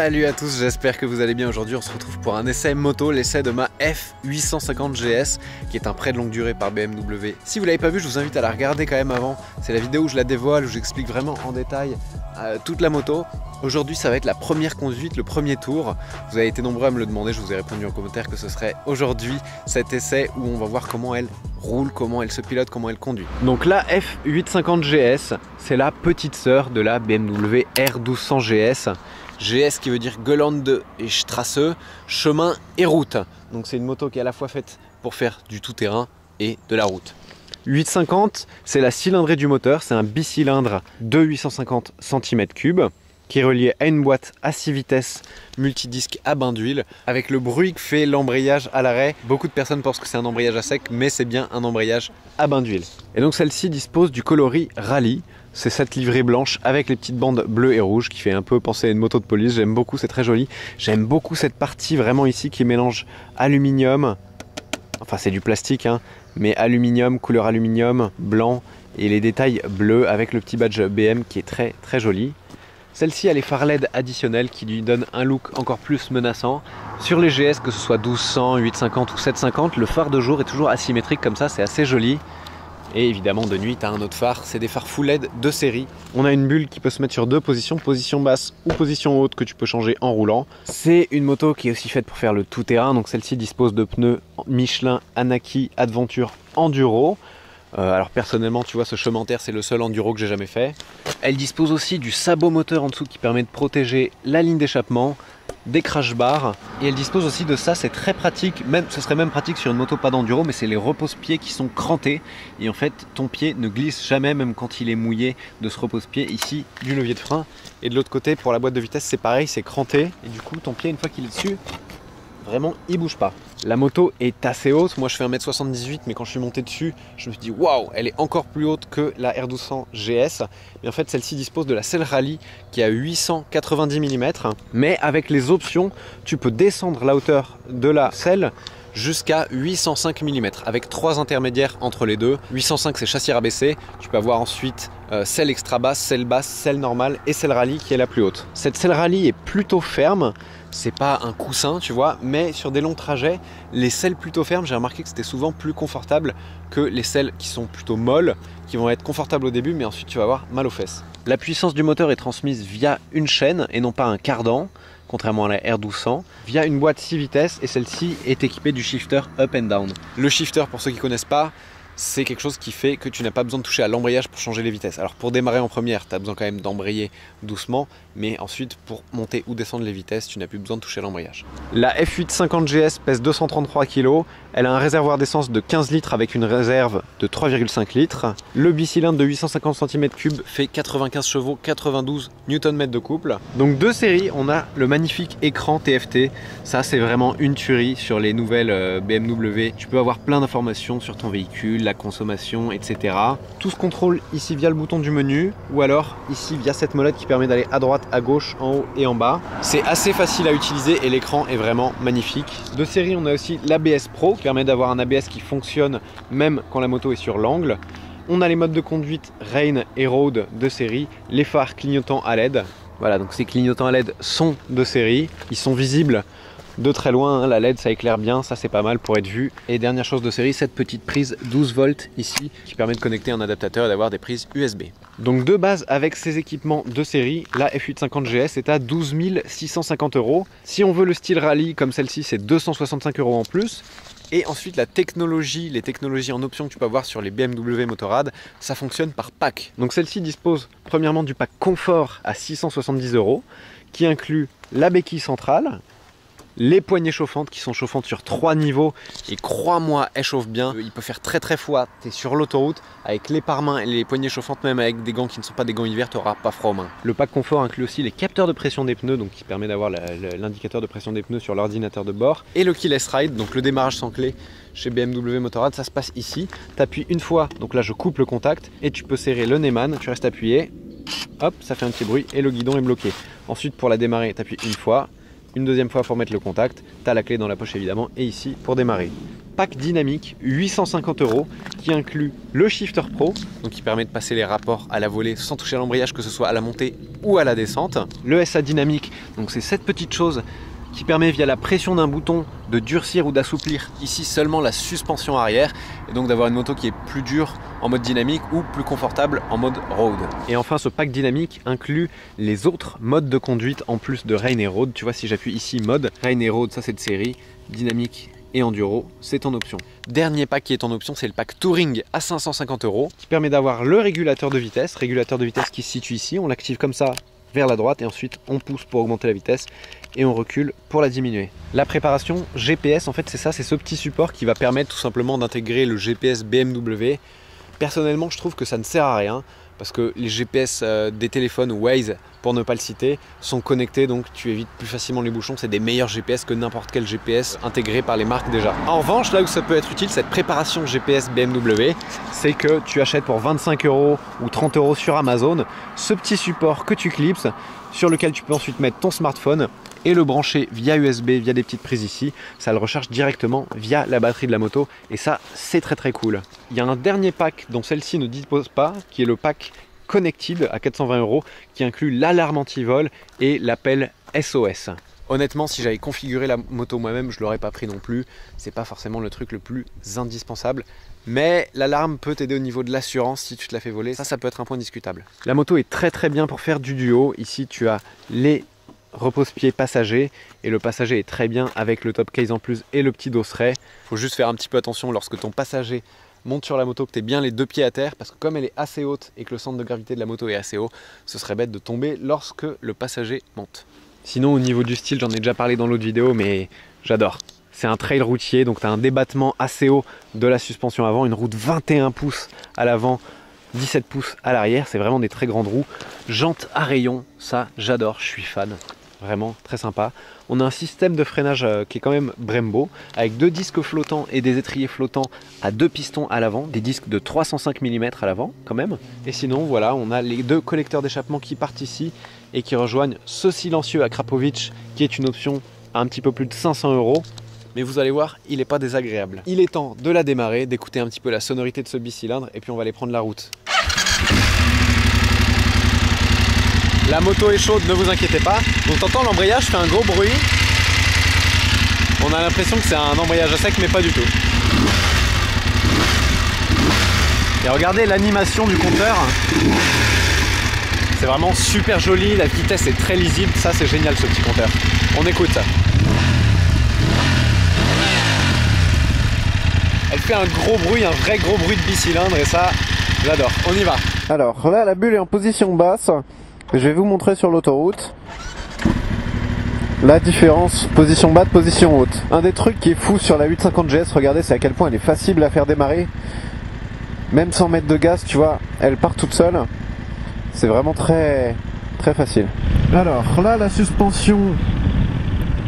Salut à tous, j'espère que vous allez bien. Aujourd'hui on se retrouve pour un essai moto, l'essai de ma F850 GS qui est un prêt de longue durée par BMW. Si vous l'avez pas vu, je vous invite à la regarder quand même avant. C'est la vidéo où je la dévoile, où j'explique vraiment en détail toute la moto. Aujourd'hui ça va être la première conduite, le premier tour. Vous avez été nombreux à me le demander, je vous ai répondu en commentaire que ce serait aujourd'hui cet essai où on va voir comment elle roule, comment elle se pilote, comment elle conduit. Donc la F850 GS, c'est la petite sœur de la BMW R1200 GS. GS qui veut dire Gelände et Straße, chemin et route. Donc c'est une moto qui est à la fois faite pour faire du tout-terrain et de la route. 850, c'est la cylindrée du moteur, c'est un bicylindre de 850 cm3 qui est relié à une boîte à 6 vitesses multidisque à bain d'huile avec le bruit que fait l'embrayage à l'arrêt. Beaucoup de personnes pensent que c'est un embrayage à sec, mais c'est bien un embrayage à bain d'huile. Et donc celle-ci dispose du coloris Rally. C'est cette livrée blanche avec les petites bandes bleues et rouges qui fait un peu penser à une moto de police. J'aime beaucoup, c'est très joli. J'aime beaucoup cette partie vraiment ici qui mélange aluminium, enfin c'est du plastique, hein, mais aluminium, couleur aluminium, blanc et les détails bleus avec le petit badge BM qui est très très joli. Celle-ci a les phares LED additionnels qui lui donnent un look encore plus menaçant. Sur les GS, que ce soit 1200, 850 ou 750, le phare de jour est toujours asymétrique comme ça, c'est assez joli. Et évidemment de nuit tu as un autre phare, c'est des phares full LED de série. On a une bulle qui peut se mettre sur deux positions, position basse ou position haute que tu peux changer en roulant. C'est une moto qui est aussi faite pour faire le tout-terrain, donc celle-ci dispose de pneus Michelin Anaki Adventure Enduro. Alors personnellement tu vois ce chemin en terre c'est le seul enduro que j'ai jamais fait. Elle dispose aussi du sabot moteur en dessous qui permet de protéger la ligne d'échappement, des crash bars, et elle dispose aussi de ça, c'est très pratique, même, ce serait même pratique sur une moto pas d'enduro, mais c'est les repose-pieds qui sont crantés et en fait ton pied ne glisse jamais même quand il est mouillé de ce repose-pied ici du levier de frein. Et de l'autre côté pour la boîte de vitesse c'est pareil, c'est cranté et du coup ton pied une fois qu'il est dessus, vraiment il bouge pas. La moto est assez haute, moi je fais 1m78 mais quand je suis monté dessus je me suis dit waouh, elle est encore plus haute que la R1200 GS. Mais en fait celle-ci dispose de la selle rallye qui a 890 mm, mais avec les options tu peux descendre la hauteur de la selle jusqu'à 805 mm avec 3 intermédiaires entre les deux. 805 c'est châssis rabaissé, tu peux avoir ensuite selle extra basse, selle normale et selle rallye qui est la plus haute. Cette selle rallye est plutôt ferme, c'est pas un coussin tu vois, mais sur des longs trajets les selles plutôt fermes j'ai remarqué que c'était souvent plus confortable que les selles qui sont plutôt molles, qui vont être confortables au début mais ensuite tu vas avoir mal aux fesses. La puissance du moteur est transmise via une chaîne et non pas un cardan, contrairement à la R1200, via une boîte 6 vitesses et celle-ci est équipée du shifter up and down. Le shifter, pour ceux qui ne connaissent pas, c'est quelque chose qui fait que tu n'as pas besoin de toucher à l'embrayage pour changer les vitesses. Alors pour démarrer en première, tu as besoin quand même d'embrayer doucement, mais ensuite pour monter ou descendre les vitesses, tu n'as plus besoin de toucher à l'embrayage. La F850 GS pèse 233 kg, elle a un réservoir d'essence de 15 litres avec une réserve de 3,5 litres. Le bicylindre de 850 cm3 fait 95 chevaux, 92 Nm de couple. Donc deux séries, on a le magnifique écran TFT, ça c'est vraiment une tuerie sur les nouvelles BMW. Tu peux avoir plein d'informations sur ton véhicule, la consommation, etc. Tout se contrôle ici via le bouton du menu ou alors ici via cette molette qui permet d'aller à droite, à gauche, en haut et en bas. C'est assez facile à utiliser et l'écran est vraiment magnifique. De série, on a aussi l'ABS Pro qui permet d'avoir un ABS qui fonctionne même quand la moto est sur l'angle. On a les modes de conduite Rain et Road de série, les phares clignotants à LED. Voilà, donc ces clignotants à LED sont de série, ils sont visibles de très loin, hein. La LED ça éclaire bien, ça c'est pas mal pour être vu. Et dernière chose de série, cette petite prise 12 volts ici qui permet de connecter un adaptateur et d'avoir des prises USB. Donc de base avec ces équipements de série, la F850 GS est à 12 650 €. Si on veut le style rallye comme celle-ci, c'est 265 € en plus. Et ensuite la technologie, les technologies en option que tu peux avoir sur les BMW Motorrad, ça fonctionne par pack. Donc celle-ci dispose premièrement du pack confort à 670 € qui inclut la béquille centrale, les poignées chauffantes qui sont chauffantes sur 3 niveaux et crois-moi elles chauffent bien. Il peut faire très froid, tu es sur l'autoroute avec les pare-mains et les poignées chauffantes, même avec des gants qui ne sont pas des gants hiver, tu n'auras pas froid aux mains. Le pack confort inclut aussi les capteurs de pression des pneus, donc qui permet d'avoir l'indicateur de pression des pneus sur l'ordinateur de bord, et le keyless ride, donc le démarrage sans clé chez BMW Motorrad. Ça se passe ici, tu appuies une fois, donc là je coupe le contact et tu peux serrer le Neyman, tu restes appuyé, hop, ça fait un petit bruit et le guidon est bloqué. Ensuite pour la démarrer, tu appuies une fois, une deuxième fois pour mettre le contact, tu as la clé dans la poche évidemment, et ici pour démarrer. pack dynamique 850 € qui inclut le Shifter Pro, donc qui permet de passer les rapports à la volée sans toucher à l'embrayage, que ce soit à la montée ou à la descente. Le SA dynamique, donc c'est cette petite chose qui permet via la pression d'un bouton de durcir ou d'assouplir ici seulement la suspension arrière et donc d'avoir une moto qui est plus dure en mode dynamique ou plus confortable en mode road. Et enfin ce pack dynamique inclut les autres modes de conduite en plus de Rain et Road. Tu vois, si j'appuie ici mode Rain et Road, ça c'est de série, dynamique et enduro, c'est en option. Dernier pack qui est en option, c'est le pack Touring à 550 € qui permet d'avoir le régulateur de vitesse qui se situe ici, on l'active comme ça vers la droite et ensuite on pousse pour augmenter la vitesse et on recule pour la diminuer. La préparation GPS, en fait c'est ça, c'est ce petit support qui va permettre tout simplement d'intégrer le GPS BMW. Personnellement je trouve que ça ne sert à rien parce que les GPS des téléphones Waze, pour ne pas le citer, sont connectés, donc tu évites plus facilement les bouchons. C'est des meilleurs GPS que n'importe quel GPS intégré par les marques déjà. En revanche, là où ça peut être utile, cette préparation GPS BMW, c'est que tu achètes pour 25 € ou 30 € sur Amazon ce petit support que tu clipses, sur lequel tu peux ensuite mettre ton smartphone et le brancher via USB, via des petites prises ici. Ça le recharge directement via la batterie de la moto et ça c'est très cool. Il y a un dernier pack dont celle-ci ne dispose pas, qui est le pack Connected à 420 € qui inclut l'alarme anti-vol et l'appel SOS. Honnêtement, si j'avais configuré la moto moi-même, je l'aurais pas pris non plus. C'est pas forcément le truc le plus indispensable. Mais l'alarme peut t'aider au niveau de l'assurance si tu te la fais voler. Ça peut être un point discutable. La moto est très bien pour faire du duo. Ici, tu as les repose-pieds passager et le passager est très bien avec le top case en plus et le petit dosseret. Faut juste faire un petit peu attention lorsque ton passager monte sur la moto, que tu aies bien les deux pieds à terre, parce que comme elle est assez haute et que le centre de gravité de la moto est assez haut, ce serait bête de tomber lorsque le passager monte. Sinon au niveau du style, j'en ai déjà parlé dans l'autre vidéo, mais j'adore. C'est un trail routier, donc tu as un débattement assez haut de la suspension avant, une roue de 21 pouces à l'avant, 17 pouces à l'arrière, c'est vraiment des très grandes roues. Jantes à rayons, ça j'adore, je suis fan. Vraiment très sympa. On a un système de freinage qui est quand même Brembo, avec deux disques flottants et des étriers flottants à deux pistons à l'avant, des disques de 305 mm à l'avant quand même. Et sinon voilà, on a les deux collecteurs d'échappement qui partent ici et qui rejoignent ce silencieux à Krapovic qui est une option à un petit peu plus de 500 €. Mais vous allez voir, il n'est pas désagréable. Il est temps de la démarrer, d'écouter un petit peu la sonorité de ce bicylindre et puis on va aller prendre la route. La moto est chaude, ne vous inquiétez pas. Donc t'entends, l'embrayage fait un gros bruit. On a l'impression que c'est un embrayage à sec, mais pas du tout. Et regardez l'animation du compteur. C'est vraiment super joli, la vitesse est très lisible. Ça c'est génial ce petit compteur. On écoute. Elle fait un gros bruit, un vrai gros bruit de bicylindre et ça, j'adore. On y va. Alors là, la bulle est en position basse. Je vais vous montrer sur l'autoroute la différence position basse, position haute. Un des trucs qui est fou sur la 850 GS, regardez, c'est à quel point elle est facile à faire démarrer. Même sans mettre de gaz, tu vois, elle part toute seule. C'est vraiment très facile. Alors là, la suspension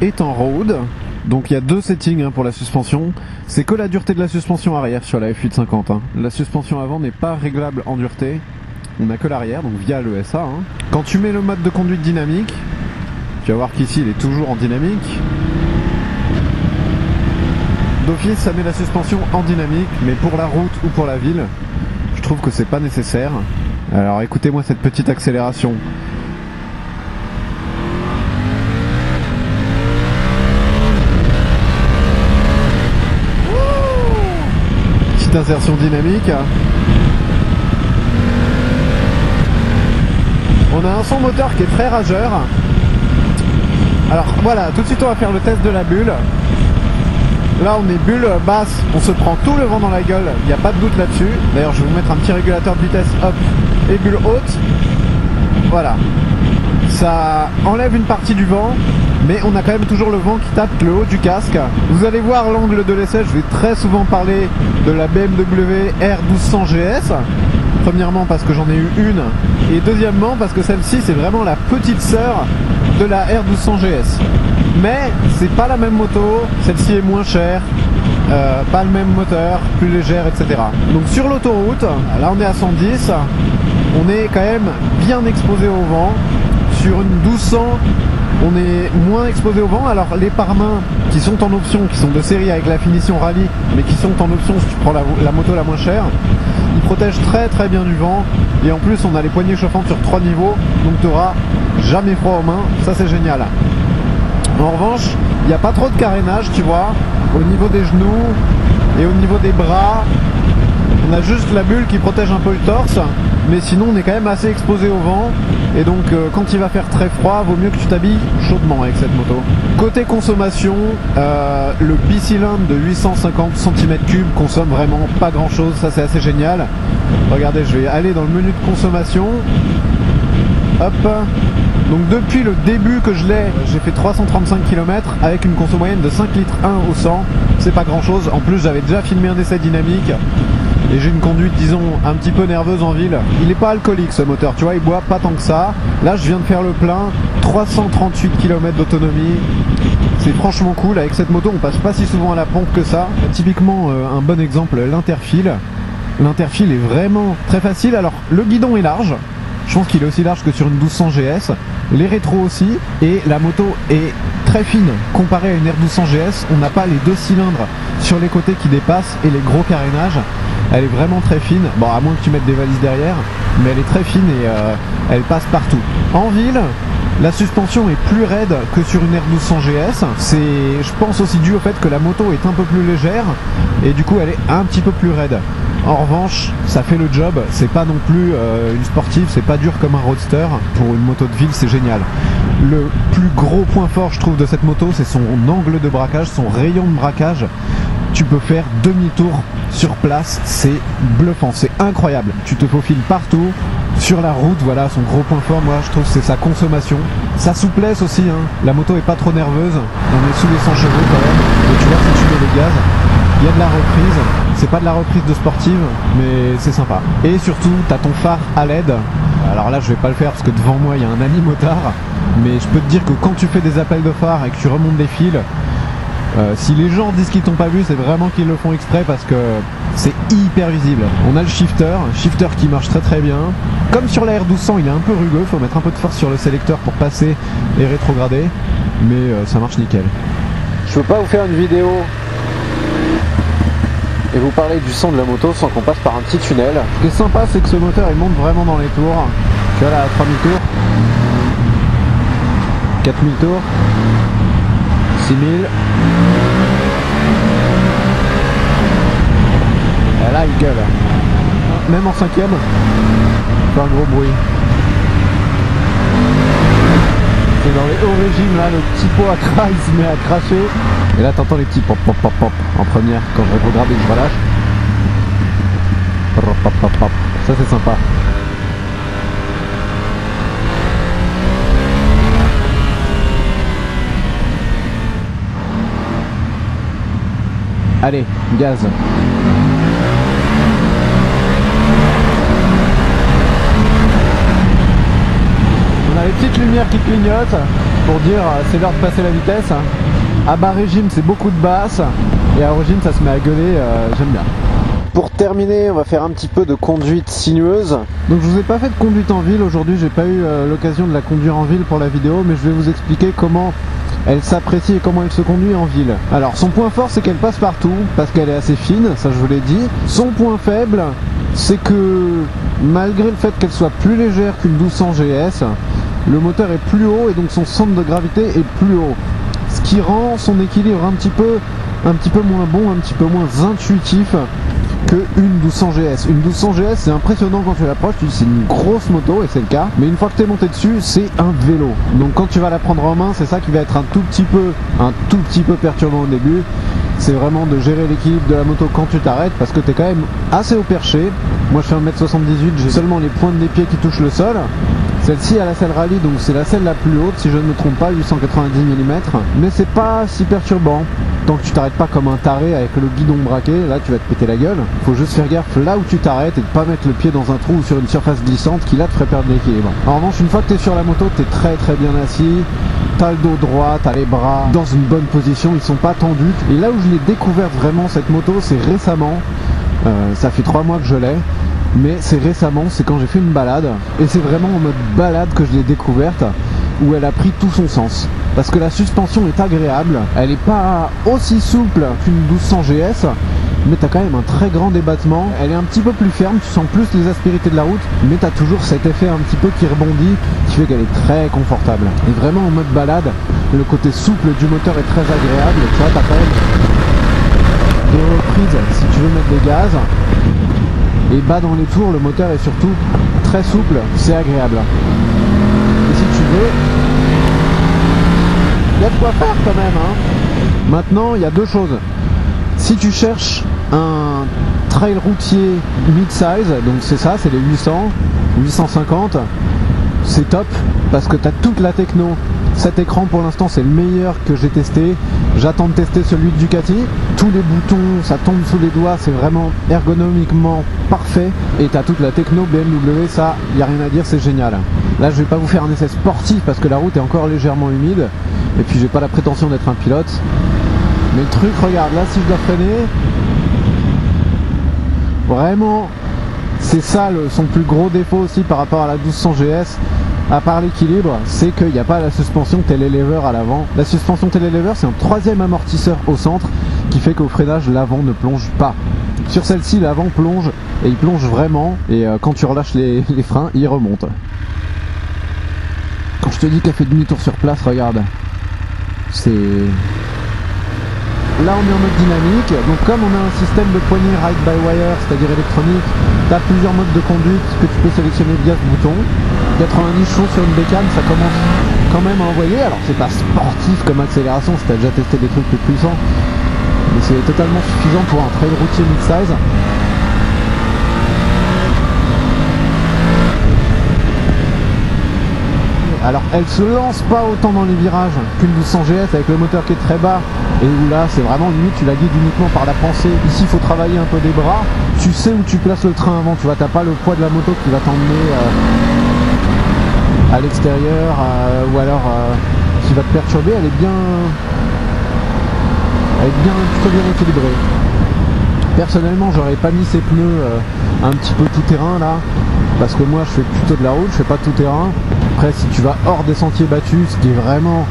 est en road. Donc il y a deux settings pour la suspension. C'est que la dureté de la suspension arrière sur la F850. La suspension avant n'est pas réglable en dureté. On n'a que l'arrière, donc via le SA. Quand tu mets le mode de conduite dynamique, tu vas voir qu'ici il est toujours en dynamique. D'office, ça met la suspension en dynamique, mais pour la route ou pour la ville, je trouve que c'est pas nécessaire. Alors écoutez-moi cette petite accélération. Petite insertion dynamique. On a un son moteur qui est très rageur. Alors voilà, tout de suite on va faire le test de la bulle. Là on est bulle basse, on se prend tout le vent dans la gueule, il n'y a pas de doute là-dessus. D'ailleurs je vais vous mettre un petit régulateur de vitesse, hop, et bulle haute. Voilà. Ça enlève une partie du vent, mais on a quand même toujours le vent qui tape le haut du casque. Vous allez voir l'angle de l'essai, je vais très souvent parler de la BMW R1200 GS. Premièrement parce que j'en ai eu une, et deuxièmement parce que celle-ci c'est vraiment la petite sœur de la R1200 GS. Mais c'est pas la même moto, celle-ci est moins chère, pas le même moteur, plus légère, etc. Donc sur l'autoroute, là on est à 110, on est quand même bien exposé au vent. Sur une 1200, on est moins exposé au vent. Alors les pare-mains qui sont en option, qui sont de série avec la finition rallye, mais qui sont en option si tu prends la moto la moins chère. Ils protègent très très bien du vent, et en plus on a les poignées chauffantes sur 3 niveaux, donc tu n'auras jamais froid aux mains, ça c'est génial. En revanche, il n'y a pas trop de carénage, tu vois, au niveau des genoux et au niveau des bras. On a juste la bulle qui protège un peu le torse, mais sinon on est quand même assez exposé au vent, et donc quand il va faire très froid, vaut mieux que tu t'habilles chaudement avec cette moto. Côté consommation, le bicylindre de 850 cm3 consomme vraiment pas grand chose, ça c'est assez génial. Regardez, je vais aller dans le menu de consommation. Hop. Donc depuis le début que je l'ai, j'ai fait 335 km avec une conso moyenne de 5 litres 1 au 100. C'est pas grand chose. En plus, j'avais déjà filmé un essai dynamique et j'ai une conduite, disons, un petit peu nerveuse en ville. Il n'est pas alcoolique ce moteur, tu vois, il boit pas tant que ça. Là, je viens de faire le plein, 338 km d'autonomie. C'est franchement cool. Avec cette moto, on passe pas si souvent à la pompe que ça. Typiquement, un bon exemple, l'interfile. L'interfile est vraiment très facile. Alors, le guidon est large. Je pense qu'il est aussi large que sur une 1200 GS, les rétros aussi, et la moto est très fine comparée à une R1200 GS. On n'a pas les 2 cylindres sur les côtés qui dépassent et les gros carénages. Elle est vraiment très fine, bon à moins que tu mettes des valises derrière, mais elle est très fine et elle passe partout. En ville, la suspension est plus raide que sur une R1200 GS. C'est, je pense, aussi dû au fait que la moto est un peu plus légère et du coup elle est un petit peu plus raide. En revanche, ça fait le job, c'est pas non plus une sportive, c'est pas dur comme un roadster. Pour une moto de ville, c'est génial. Le plus gros point fort, je trouve, de cette moto, c'est son angle de braquage, son rayon de braquage. Tu peux faire demi-tour sur place, c'est bluffant, c'est incroyable. Tu te faufiles partout, sur la route, voilà, son gros point fort, moi je trouve, c'est sa consommation. Sa souplesse aussi, hein. La moto est pas trop nerveuse, on est sous les 100 chevaux quand même, et tu vois si tu mets les gaz. Il y a de la reprise, c'est pas de la reprise de sportive, mais c'est sympa. Et surtout, t'as ton phare à LED. Alors là, je vais pas le faire parce que devant moi, il y a un ami-motard. Mais je peux te dire que quand tu fais des appels de phare et que tu remontes des fils, si les gens disent qu'ils t'ont pas vu, c'est vraiment qu'ils le font exprès parce que c'est hyper visible. On a le shifter qui marche très très bien. Comme sur la R1200, il est un peu rugueux, faut mettre un peu de force sur le sélecteur pour passer et rétrograder. Mais ça marche nickel. Je peux pas vous faire une vidéo et vous parler du son de la moto sans qu'on passe par un petit tunnel. Ce qui est sympa, c'est que ce moteur il monte vraiment dans les tours. Tu vois là, à 3000 tours, 4000 tours, 6000. Et là il gueule. Même en 5ème, il fait un gros bruit. C'est dans les hauts régimes là, le petit pot à crash il se met à cracher. Et là t'entends les petits pop pop pop pop en première quand je rétrograde et que je relâche. Pop pop pop pop. Ça c'est sympa. Allez, gaz. On a les petites lumières qui clignotent pour dire c'est l'heure de passer la vitesse. À bas régime c'est beaucoup de basse et à régime ça se met à gueuler, j'aime bien. Pour terminer, on va faire un petit peu de conduite sinueuse. Donc je vous ai pas fait de conduite en ville aujourd'hui, j'ai pas eu l'occasion de la conduire en ville pour la vidéo, mais je vais vous expliquer comment elle s'apprécie et comment elle se conduit en ville. Alors son point fort c'est qu'elle passe partout parce qu'elle est assez fine, ça je vous l'ai dit. Son point faible c'est que malgré le fait qu'elle soit plus légère qu'une 1200 GS, le moteur est plus haut et donc son centre de gravité est plus haut. Ce qui rend son équilibre un petit peu moins bon, un petit peu moins intuitif qu'une 1200 GS. Une 1200 GS c'est impressionnant quand tu l'approches, tu dis c'est une grosse moto et c'est le cas, mais une fois que tu es monté dessus c'est un vélo. Donc quand tu vas la prendre en main, c'est ça qui va être un tout petit peu perturbant au début. C'est vraiment de gérer l'équilibre de la moto quand tu t'arrêtes parce que tu es quand même assez au perché. Moi je fais 1m78, j'ai seulement les pointes des pieds qui touchent le sol. Celle-ci a la selle rallye, donc c'est la selle la plus haute si je ne me trompe pas, 890 mm, mais c'est pas si perturbant tant que tu t'arrêtes pas comme un taré avec le guidon braqué. Là tu vas te péter la gueule. Faut juste faire gaffe là où tu t'arrêtes et de pas mettre le pied dans un trou ou sur une surface glissante qui là te ferait perdre l'équilibre. En revanche, une fois que tu es sur la moto, tu es très très bien assis, t'as le dos droit, t'as les bras dans une bonne position, ils sont pas tendus. Et là où je l'ai découverte vraiment cette moto, c'est récemment, ça fait 3 mois que je l'ai. Mais c'est récemment, c'est quand j'ai fait une balade, et c'est vraiment en mode balade que je l'ai découverte. où elle a pris tout son sens. Parce que la suspension est agréable, elle n'est pas aussi souple qu'une 1200 GS, mais tu as quand même un très grand débattement. Elle est un petit peu plus ferme, tu sens plus les aspérités de la route, mais tu as toujours cet effet un petit peu qui rebondit, qui fait qu'elle est très confortable. Et vraiment en mode balade, le côté souple du moteur est très agréable. Tu vois, tu as quand même des reprises si tu veux mettre des gaz. Et bas dans les tours, le moteur est surtout très souple, c'est agréable. Et si tu veux, il y a de quoi faire quand même, hein. Maintenant, il y a deux choses. Si tu cherches un trail routier mid-size, donc c'est ça, c'est les 800, 850, c'est top parce que tu as toute la techno. Cet écran pour l'instant c'est le meilleur que j'ai testé. J'attends de tester celui de Ducati. Tous les boutons, ça tombe sous les doigts, c'est vraiment ergonomiquement parfait. Et tu as toute la techno BMW, ça, il n'y a rien à dire, c'est génial. Là je vais pas vous faire un essai sportif parce que la route est encore légèrement humide. Et puis j'ai pas la prétention d'être un pilote. Mais le truc, regarde, là si je dois freiner, vraiment, c'est ça son plus gros défaut aussi par rapport à la 1200 GS, à part l'équilibre, c'est qu'il n'y a pas la suspension télélever à l'avant. La suspension télélever, c'est un troisième amortisseur au centre qui fait qu'au freinage, l'avant ne plonge pas. Sur celle-ci, l'avant plonge, et il plonge vraiment, et quand tu relâches les freins, il remonte. Quand je te dis qu'elle fait demi-tour sur place, regarde, c'est... Là on est en mode dynamique, donc comme on a un système de poignée ride-by-wire, c'est-à-dire électronique, tu as plusieurs modes de conduite que tu peux sélectionner via ce bouton. 90 chevaux sur une bécane, ça commence quand même à envoyer. Alors c'est pas sportif comme accélération si tu as déjà testé des trucs plus puissants, mais c'est totalement suffisant pour un trail routier mid-size. Alors elle se lance pas autant dans les virages qu'une 1200 GS avec le moteur qui est très bas et où là c'est vraiment limite tu la guides uniquement par la pensée. Ici il faut travailler un peu des bras, tu sais où tu places le train avant, tu vois, t'as pas le poids de la moto qui va t'emmener à l'extérieur ou alors qui va te perturber. Elle est plutôt bien équilibrée. Personnellement j'aurais pas mis ces pneus un petit peu tout terrain là, parce que moi je fais plutôt de la route, je fais pas tout terrain. Après si tu vas hors des sentiers battus, ce qui est vraiment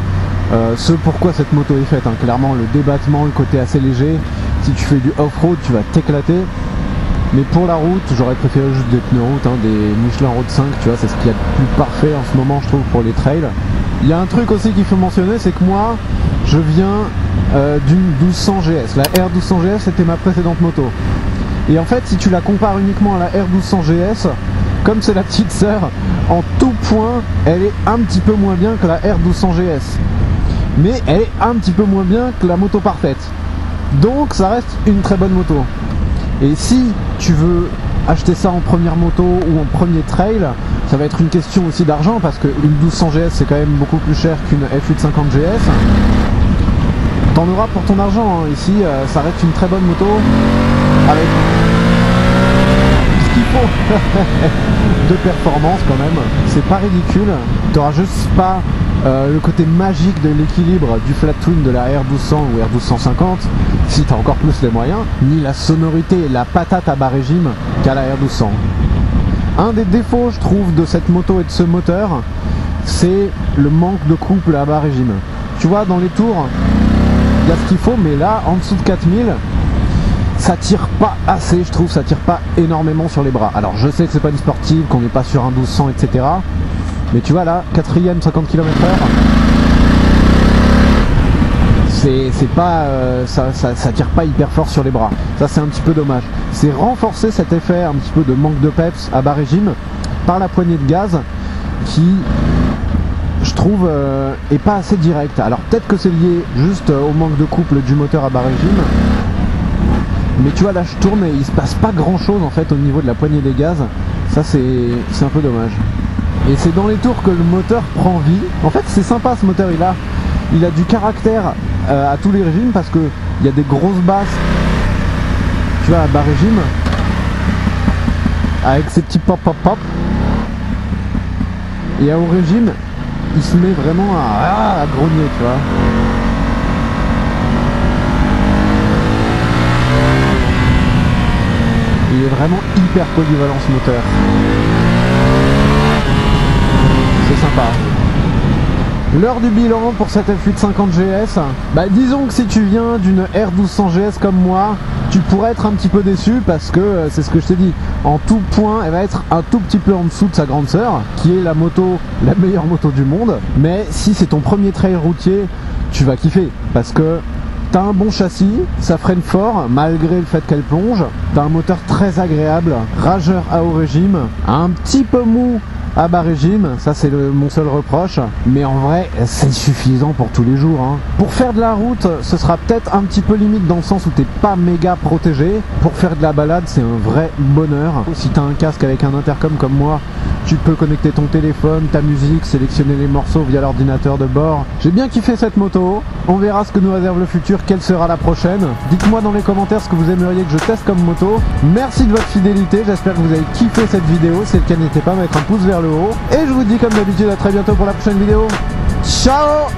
ce pourquoi cette moto est faite, hein. Clairement le débattement, le côté assez léger, si tu fais du off-road tu vas t'éclater. Mais pour la route j'aurais préféré juste des pneus route, hein, des Michelin Road 5, tu vois, c'est ce qu'il y a de plus parfait en ce moment je trouve pour les trails. Il y a un truc aussi qu'il faut mentionner, c'est que moi je viens d'une 1200 GS. La R1200 GS c'était ma précédente moto. Et en fait si tu la compares uniquement à la R1200 GS, comme c'est la petite sœur, en tout point elle est un petit peu moins bien que la R1200 GS. Mais elle est un petit peu moins bien que la moto parfaite. Donc ça reste une très bonne moto. Et si tu veux acheter ça en première moto ou en premier trail, ça va être une question aussi d'argent parce qu'une 1200 GS c'est quand même beaucoup plus cher qu'une F850 GS. T'en auras pour ton argent, hein. Ici ça reste une très bonne moto avec ce qu'il faut de performance quand même. C'est pas ridicule, t'auras juste pas le côté magique de l'équilibre du flat twin de la R1200 ou R1250 si tu as encore plus les moyens, ni la sonorité et la patate à bas régime qu'à la R1200. Un des défauts je trouve de cette moto et de ce moteur, c'est le manque de couple à bas régime. Tu vois dans les tours il y a ce qu'il faut, mais là en dessous de 4000 ça tire pas assez, je trouve, ça tire pas énormément sur les bras. Alors je sais que c'est pas du sportif, qu'on n'est pas sur un 1200 etc, mais tu vois là, 4ème 50 km/h, c'est pas ça tire pas hyper fort sur les bras. Ça c'est un petit peu dommage. C'est renforcer cet effet un petit peu de manque de peps à bas régime par la poignée de gaz qui, je trouve, est pas assez direct. Alors peut-être que c'est lié juste au manque de couple du moteur à bas régime, mais tu vois là je tourne et il se passe pas grand chose en fait au niveau de la poignée des gaz. Ça c'est un peu dommage. Et c'est dans les tours que le moteur prend vie. En fait c'est sympa ce moteur, il a du caractère à tous les régimes parce que il y a des grosses basses, tu vois, à bas régime, avec ces petits pop pop pop, et à haut régime il se met vraiment à grogner, tu vois. Il est vraiment hyper polyvalent ce moteur. C'est sympa. L'heure du bilan pour cette F850 GS, bah disons que si tu viens d'une R1200 GS comme moi, tu pourrais être un petit peu déçu parce que c'est ce que je t'ai dit, en tout point elle va être un tout petit peu en dessous de sa grande sœur, qui est la meilleure moto du monde. Mais si c'est ton premier trail routier, tu vas kiffer parce que t'as un bon châssis, ça freine fort malgré le fait qu'elle plonge, t'as un moteur très agréable, rageur à haut régime, un petit peu mou à bas régime, ça c'est mon seul reproche, mais en vrai c'est suffisant pour tous les jours, hein. Pour faire de la route, ce sera peut-être un petit peu limite dans le sens où t'es pas méga protégé. Pour faire de la balade, c'est un vrai bonheur. Si t'as un casque avec un intercom comme moi, tu peux connecter ton téléphone, ta musique, sélectionner les morceaux via l'ordinateur de bord. J'ai bien kiffé cette moto, on verra ce que nous réserve le futur, quelle sera la prochaine. Dites-moi dans les commentaires ce que vous aimeriez que je teste comme moto. Merci de votre fidélité, j'espère que vous avez kiffé cette vidéo. Si c'est le cas, n'hésitez pas à mettre un pouce vers le haut. Et je vous dis comme d'habitude à très bientôt pour la prochaine vidéo. Ciao!